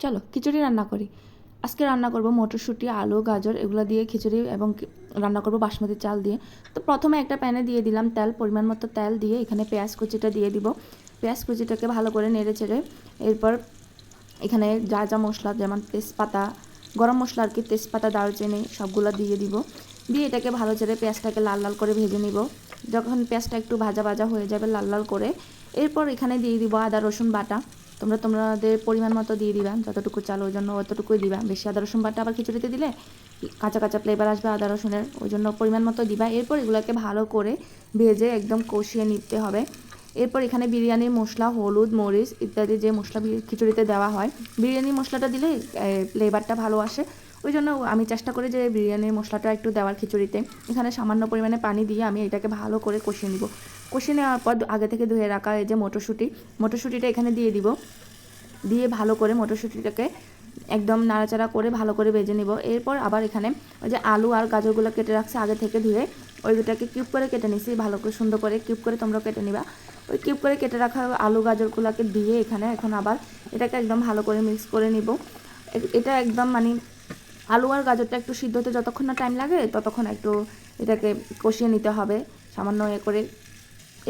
চলো খিচুড়ি রান্না করি। আজকে রান্না করব মটরশুঁটি, আলু, গাজর এগুলো দিয়ে খিচুড়ি এবং রান্না করব বাসমতি চাল দিয়ে। তো প্রথমে একটা প্যানে দিয়ে দিলাম তেল, পরিমাণ মতো তেল দিয়ে এখানে পেঁয়াজ কুচিটা দিয়ে দিব। পেঁয়াজ কুচিটাকে ভালো করে নেড়ে চেড়ে এরপর এখানে যা যা মশলা, যেমন তেজপাতা, গরম মশলা আর কি, তেজপাতা, দারুচিনি সবগুলো দিয়ে দিব। দিয়ে এটাকে ভালো চেড়ে পেঁয়াজটাকে লাল লাল করে ভেজে নিব। যখন পেঁয়াজটা একটু ভাজা ভাজা হয়ে যাবে লাল লাল করে, এরপর এখানে দিয়ে দিব আদা রসুন বাটা। তোমরা তোমাদের পরিমাণ মতো দিয়ে দিবা, যতটুকু চাল ওই জন্য অতটুকুই দিবা। বেশি আদা রসুন বাটা আবার খিচুড়িতে দিলে কাঁচা কাঁচা ফ্লেভার আসবে আদা রসুনের, ওই জন্য পরিমাণ মতো দিবা। এরপর এগুলোকে ভালো করে ভেজে একদম কষিয়ে নিতে হবে। এরপর এখানে বিরিয়ানির মশলা, হলুদ, মরিচ ইত্যাদি যে মশলা খিচুড়িতে দেওয়া হয়, বিরিয়ানির মশলাটা দিলে ফ্লেভারটা ভালো আসে। ওই জন্য আমি চেষ্টা করি যে বিরিয়ানির মশলাটা একটু দেওয়ার খিচুড়িতে। এখানে সামান্য পরিমাণে পানি দিয়ে আমি এটাকে ভালো করে কষিয়ে নিব। কষিয়ে নেওয়ার পর আগে থেকে ধুয়ে রাখা এই যে মটরশুঁটিটা এখানে দিয়ে দিব। দিয়ে ভালো করে মটরশুঁটিটাকে একদম নাড়াচাড়া করে ভালো করে ভেজে নিব। এরপর আবার এখানে ওই যে আলু আর গাজরগুলো কেটে রাখছে আগে থেকে ধুয়ে, ওইটাকে কিউব করে কেটে নিছি, ভালো করে সুন্দর করে কিউব করে তোমরা কেটে নিবা। ওই কিউব করে কেটে রাখা আলু গাজরগুলোকে দিয়ে এখানে এখন আবার এটাকে একদম ভালো করে মিক্স করে নিব। এটা একদম মানে আলু আর গাজরটা একটু সিদ্ধ হতে যতক্ষণ না টাইম লাগে ততক্ষণ একটু এটাকে কষিয়ে নিতে হবে সামান্য করে।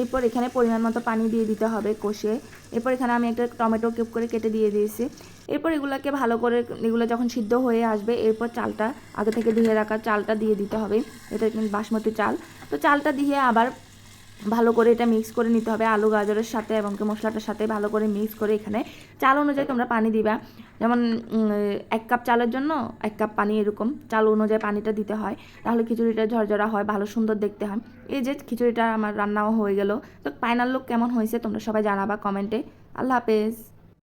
এরপর এখানে পরিমাণ মতো পানি দিয়ে দিতে হবে কষিয়ে। এরপর এখানে আমি একটা টমেটো কিউব করে কেটে দিয়ে দিয়েছি। এরপর এগুলোকে ভালো করে, এগুলো যখন সিদ্ধ হয়ে আসবে এরপর চালটা, আগে থেকে ধুয়ে রাখা চালটা দিয়ে দিতে হবে। এটা বাসমতি চাল। তো চালটা দিয়ে আবার ভালো করে এটা মিক্স করে নিতে হবে আলু গাজরের সাথে এবং মশলাটার সাথে ভালো করে মিক্স করে এখানে চাল অনুযায়ী তোমরা পানি দিবা। যেমন 1 কাপ চালের জন্য 1 কাপ পানি, এরকম চাল অনুযায়ী পানিটা দিতে হয়। তাহলে খিচুড়িটা ঝরঝরা হয়, ভালো সুন্দর দেখতে হয়। এই যে খিচুড়িটা আমার রান্নাও হয়ে গেল। তো ফাইনাল লুক কেমন হয়েছে তোমরা সবাই জানাবা কমেন্টে। আল্লাহ হাফেজ।